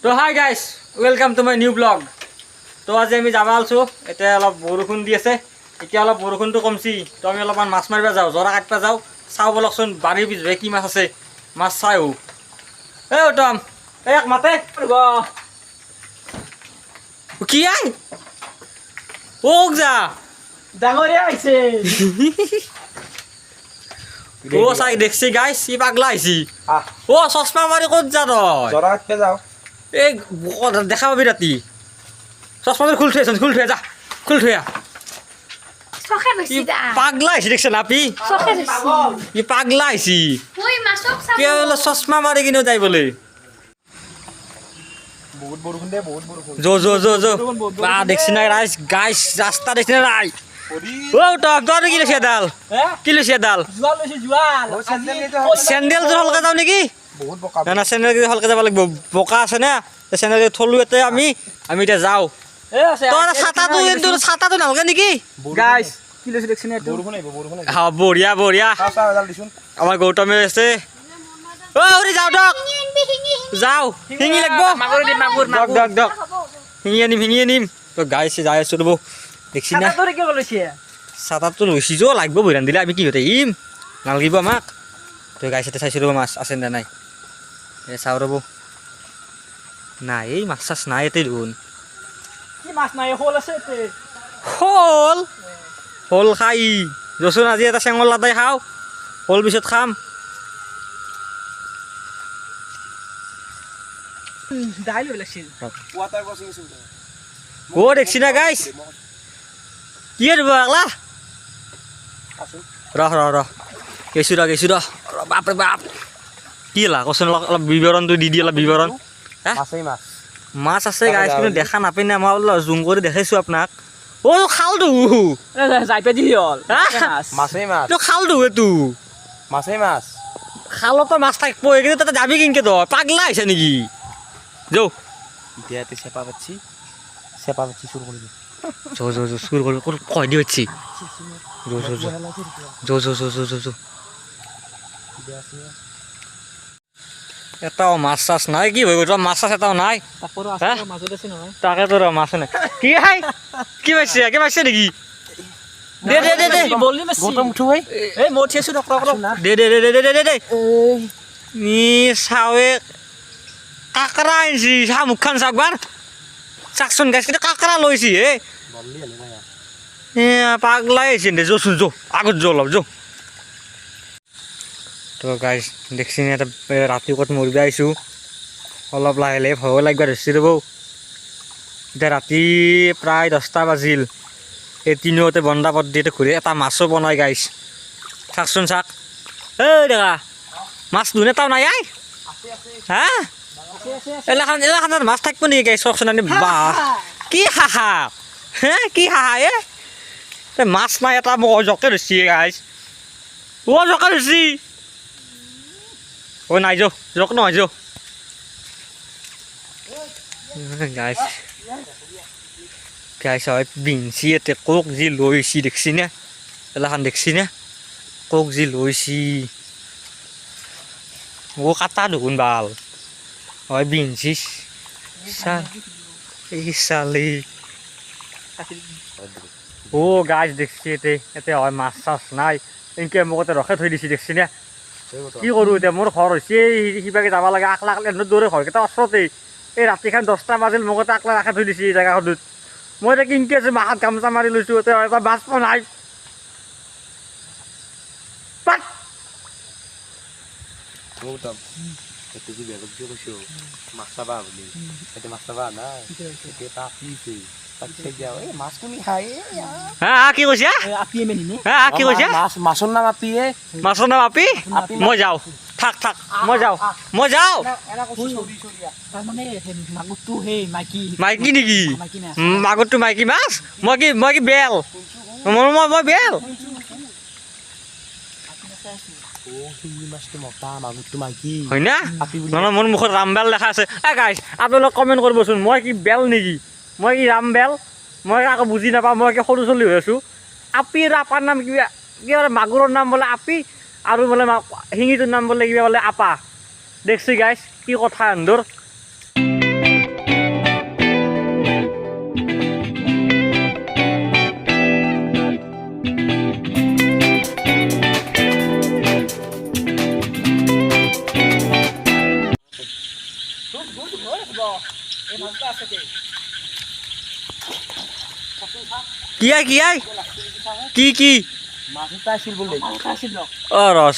তো hi guys welcome to my new blog. তো আজি আমি যাব আলছোঁ। এতিয়া অলপ বৰষুণ দি আছে, এতিয়া অলপ বৰষুণটো কমছি। তো আমি অলপমান মাছ মাৰিব যাওঁ, জৰা কাটিব যাওঁ। চাওঁ বলকচোন বাৰীৰ পিছভাগে কি মাছ আছে, মাছ চাই আহোঁ। এই উত্তম এক মাতে কি আই ওক যা ডাঙৰীয়া আহিছে। ও চাই দেখছি গাইছ ই পাগলা আহিছি। ও চশমা মাৰি ক'ত যা তই? জৰা কাটিব যাওঁ। এই দেখা পাবি ৰাতি। চশমাযোৰ খুলি থৈ খুলি থৈ যা, খুলি থৈ আহ। চখে বেছি দা পাগলা আহিছে দেখছে নাপি, চখে বেছি ই পাগলা আহিছি। ওই মাছক চাব কিয় বোলে চশমা মাৰি কিনেও যাই বোলে। বহুত বৰষুণ দে, বহুত বৰষুণ। যো বা দেখছি না ৰাইজ গাইছ ৰাস্তা দেখছি না নাই। ও তই কি লৈছে এডাল, কি লৈছে এডাল? জোৱাল লৈছে, জোৱাল। চেণ্ডেলযোৰ হলকে যাওঁ নেকি? বহুত বোকা। না না চেণ্ডেল হলকে যাব লাগিব, বোকা আছে না। চেণ্ডেল থলো ইয়াতে আমি এতিয়া যাওঁ। তই ছাতাটো নালগে নেকি? গাইছ কি লৈছে দেখছি না? বৰষুণ আহিব, বৰষুণ আহিব। হা বঢ়িয়া বঢ়িয়া। চাওঁ এডাল দিছোন। আমাৰ গৌতমে আছে। ও উৰি যাওঁ দক, যাওঁ শিঙি লাগিব। মাগুৰ দি মাগুৰ দক শিঙি আনিম। তো গাইছে যাই আছো ৰ'ব, দেখছি না তোৰে কি লৈছে? চাতাতো লৈছি যো লাগিব বৈৰান দিলে আমি কি হতে ইম নালাগিব আমাক। তই গাইছে চাইছো ৰ'ব মাছ আছে নে নাই। এই চাওঁ ৰ'ব, নাই এই মাছ চাছ নাই ইয়াতে দেখোন। কি মাছ নাই, শ'ল আছে এতে। শ'ল খাই ৰচোন আজি এটা চেঙৰ লাদাই খাওঁ, শ'ল পিছত খাম। দাইল হৈ লাগিছিল। ৱাটাৰ ক্ৰছিং আছে। ও দেখছি না গাইছ কি দিব আগলা। ৰহ গেছো ৰ বাপৰে বাপ। কি লা কচোন অলপ বিৱৰণটো দি অলপ বিৱৰণ। মাছেই মাছ। মাছ আছে গাইছ, কিন্তু দেখা নাপাই না। মই অলপ জুম কৰি দেখাইছোঁ আপোনাক। অ খালটো যাই পে দিলি হ'ল। মাছেই মাছ। তো খালটো এইটো মাছেই মাছ। খালতো মাছ থাকিব, কিন্তু তাতে যাবি কিনকে তই পাগলা আহিছে নেকি? যৌ এতিয়া চেপা পাচ্ছি চুৰ কৰিবি। যৌ চুৰ কৰি কয় দি হচ্ছি। যৌ এটাও মাছ চাছ নাই, কি হৈ গ'ল? মাছ চাছ এটাও নাই। মাজত আছে নহয়। তাকেতো ৰ মাছ নাই। কি পাইছে নেকি? দে বললি মাছ গৌতম উঠো ভাই। এই মই উঠিছো ৰক দে নি চাৱে কাকৰা আনিছি। চাহ মুখখন চাকবাৰ চাকচোন গাইছ, কিন্তু কাকৰা লৈছি হে। পাগলাই আহিছে দে। যৌচোন যৌ আগত যৌ অলপ যৌ। তো গাইছ দেখছি নে এটা ৰাতি ক'ত মৰিব আহিছোঁ। অলপ লাহে লাহে ভয় লাগবা ধৰিছে ৰ'ব। এতিয়া ৰাতি প্ৰায় 10টা বাজিল। এই তিনিওতে বন্দা পদ্ধতিতে ঘূৰি এটা মাছো বনাই গাইছ। চাকচোন চাক। এই দেখা মাছ ধুন এটাও নাই আই। হা এলাখানত মাছ থাকিব নেকি গাইছ? চাওকচোন আনি বাহ কি হাহা কি হাহা মাছ নাই এটা। মোক জকে ধৰিছি গাইছ, জকে ধৰিছি। নাই জক নহয় গাইছ হয় বিঞ্চি এতে কোক যি লৈছি দেখছি নে? এলাখান দেখছি নে কোক যি লৈছি? কাটা দেখোন ভাল হয় বিঞ্চি চালি। গাইছ দেখছি এতে হয় মাছ চাছ নাই। এনেকে মোক ৰখাই থৈ দিছি দেখছি নে? কি কৰোঁ এতিয়া? মোৰ ঘৰ হৈছে সিবাকে যাব লাগে। আকলা দৌৰে ঘৰকেইটা ওচৰতেই। এই ৰাতিখন 10টা বাজিল, মোক আকলা ৰাখাই থৈ দিছে এই জেগাখনত। মই এতিয়া কিনকে আছোঁ, মাথাত গামোচা মাৰি লৈছোঁ। এটা মাছ নাই। গৌতম এতে যে বেগত যে কৈছো মাছ চাবা বুলি, এতে মাছ চাবা নাই। এতে তাপিছে তাপিছে যাও। এই মাছ কোনি খায়? কি কৈছে? কি কৈছে? মাছৰ নাম আপিয়ে। মাছৰ নাম আপি? মই যাওঁ, থাক মই যাওঁ। মাইকী নেকি? মাগুৰটো মাইকী মাছ? মই কি বেল? মই বেল। হয় না? মোৰ মুখত ৰামবেল দেখা আছে। গাইছ আপোনালোক কমেণ্ট কৰিবচোন, মই কি বেল নেকি? মই কি ৰামবেল? মই আকৌ বুজি নাপাওঁ। মই কি সৰু চলি হৈ আছোঁ? আপি আৰু আপাৰ নাম কিবা মাগুৰৰ নাম বোলে আপি, আৰু বোলে শিঙিটোৰ নাম বোলে কিবা বোলে আপা। দেখছি গাইছ কি কথা এন্দৰ। কি আই কি মাছ এটা আছিল বোলে অ ৰস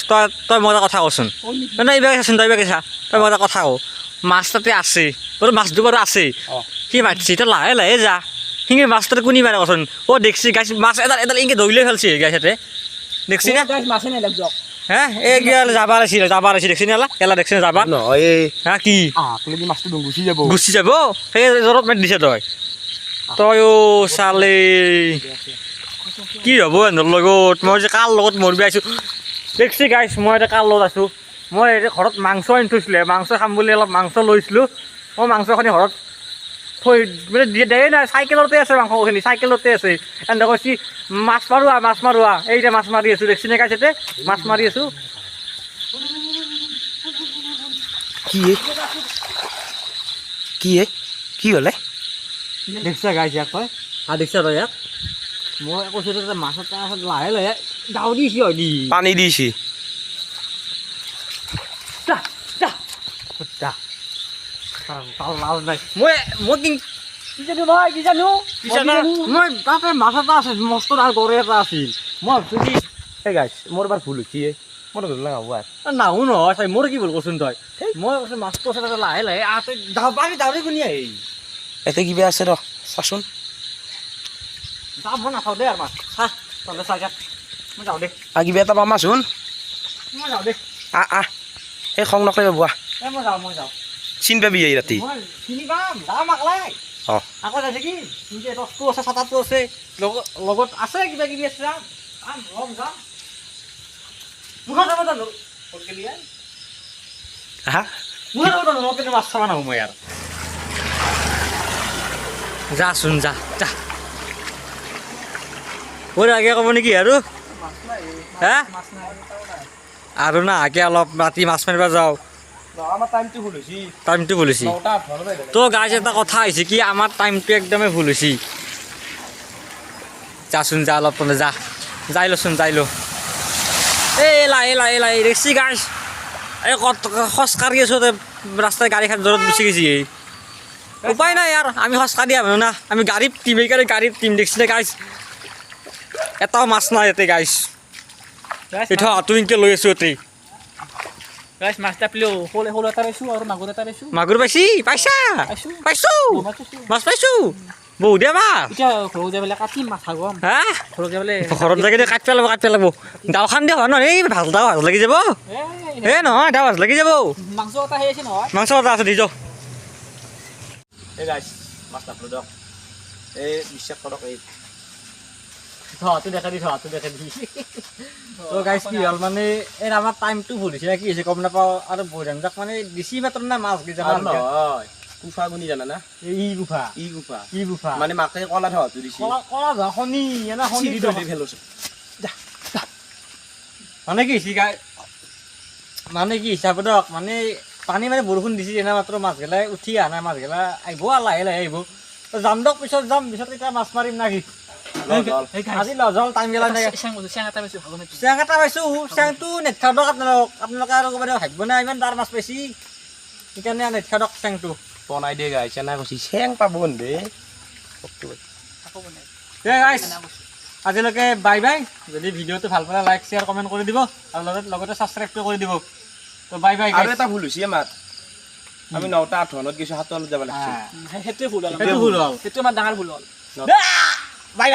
তই মই এটা কথা কচোন নাই এইবাৰ চাচোন তই এইবাৰ চা তই মই এটা কথা কওঁ মাছ তাতে আছে তোৰ মাছটো বাৰু আছে সি মাতিছে তই লাহে লাহে যা সিঙে মাছ তাতে কোনি মাৰে কচোন অ দেখছি গাছ মাছ এডাল ইনকে ধৰি লৈ ফেলছি গাছ তাতে দেখছি না মাছে নাই লাগক হা এই গিয়াল যাবাৰ আছিল দেখছি না এলা দেখছি না যাবাৰ নহয় এই হা কি আকলেদি মাছটো গুচি যাব গুচি যাব সেই জ্বৰত মাৰি দিছে তই অ চালে কি হ'ব এনৰ লগত মই যে কাৰ লগত মৰবি আছোঁ দেখছি গাইছ মই এতিয়া কাৰ লগত আছোঁ মই এতিয়া ঘৰত মাংস আনি থৈছিলে মাংস খাম বুলি অলপ মাংস লৈছিলোঁ মই মাংসখিনি ঘৰত থৈ মানে দিয়ে নাই চাইকেলতে আছে মাংসখিনি চাইকেলতে আছে এনেকৈ কৈছি মাছ মাৰোৱা এইটা মাছ মাৰি আছোঁ দেখছি নে গাইছ মাছ মাৰি আছোঁ কি হ'লে দেখছা গাইছ ইয়াক তই দেখছা তই ইয়াক মই কৈছোঁ তাতে মাছ এটা লাহে লাহে ডাউ দিছি হয়নি পানী দিছি মই তাতে মাছ এটা আছে মস্ত ডাঙৰ গৰৈ এটা আছিল মই ভাবছোঁ কি এই গাইছ মোৰ এবাৰ ভুল হৈছে মই ধৰিব নহ'ব আৰু নাহো নহয় চাই মোৰ কি ভুল কচোন তই মই কৈছোঁ মাছটো আছে তাতে লাহে লাহে তই ডাউৰি কোনি আহি এতে কিবা আছে ৰ চাচোন যাওঁ মই নাখাওঁ দেই আৰু মাছ চা তহঁতে চাই যাক মই যাওঁ দে কিবা এটা পাম মাছোন মই যাওঁ দে আহ এই খং নকৰিব বুৱা মই যাওঁ চিন পাবি এই ৰাতি মই চিনি পাম যাম আকলাই অ আকৌ যাইছে কি ৰসটো আছে চাটাটো আছে লগত আছে কিবা কিবি আছে যাম যাম মুখত যাব জানো হা মুখত যাব জানো কিন্তু মাছ চাবা নাহো মই আৰু যাচোন যা মোৰ আগে ক'ব নেকি আৰু হা আৰু না আগে অলপ ৰাতি মাছ মাৰিব যাওঁ আমাৰ টাইমটো ভুল হৈছে টাইমটো ভুল হৈছে তো গাইজ এটা কথা হৈছে কি আমাৰ টাইমটো একদমেই ভুল হৈছে যাচোন যা অলপ তলে যাই ল এই লাই দেখছি গাইজ এই খোজকাঢ়ি আছোঁ ৰাস্তাত গাড়ীখন জ্বৰত গুচি গৈছে উপায় নাই আৰু আমি খোজকাঢ়ি আহোঁ না আমি গাড়ীত টিম এইকাৰণে গাড়ীত টিম দেখছি নে গাইজ এটাও মাছ নাই ইয়াতে গাইজ এইটো হাতটো ইনকে লৈ আছোঁ ইয়াতে মাছটা পেলেও সৰু এটা পাইছোঁ আৰু মাগুৰ এটা পাইছোঁ মাগুৰ পাইছা পাইছোঁ মাছ পাইছোঁ বহুত দিয়া মাছ এতিয়া ঘৰত যাই পেলাই কাটিম মাছ খাগম হা ঘৰত যাই পেলাই ঘৰত যাই কিনে কাটি পেলাব দাওখান দিয়া হয় নহয় এই ভাজ লাগি যাব এই নহয় দাও ভাজ লাগি যাব মাংস এটা সেই আছে নহয় মাংস এটা আছে দি যাওঁ এই গাইছ মাছ নাপালোঁ দিয়ক এই বিশ্বাস কৰক এই থোৱাটো দেখা দি তো গাইছ কি হ'ল মানে এই আমাৰ টাইমটো ভুল হৈছে কি হৈছে গম নাপাওঁ আৰু বৈৰাংজাক মানে দিছি মাত্ৰ না মাছ গিজা নহয় কুফা গুনি জানা না ই গুফা ই গুফা মানে মাকে কলা ধোৱাটো দিছি কলা ধোৱা শনি এনে শনি দি চিৰি ফেলোছে মানে কি হৈছে গাই মানে কি হিচাপত মানে পানী মানে বৰষুণ দিছে এনে মাত্ৰ মাছগিলাই উঠি অহা নাই মাছগিলা আহিব আৰু লাহে আহিব যাম দিয়ক পিছত এতিয়া মাছ মাৰিম না কি আজি লজল টাইম গেলা নাই চেং এটা পাইছোঁ ভাগৰ চেং এটা পাইছোঁ চেংটো নেটখাওঁ দিয়ক আপোনালোকে আৰু ক'ব ভাবিব নাই ইমান ডাৰ মাছ পাইছি সেইকাৰণে নেটখাওঁ দিয়ক চেংটো বনাই দিয়ে গাইছ না কৈছি চেং পাব দে গাইছ আজিলৈকে বাই যদি ভিডিঅ'টো ভাল পালে লাইক শ্বেয়াৰ কমেণ্ট কৰি দিব আৰু লগতে ছাবস্ক্ৰাইবটো কৰি দিব তো বাই আৰু এটা ভুল হৈছে আমাৰ আমি 9টা 8 মানত গৈছোঁ 7 মানত যাব লাগিছিল সেইটোৱে ভুল হ'ল সেইটো ভুল হ'ল সেইটো আমাৰ ডাঙৰ ভুল হ'ল বাই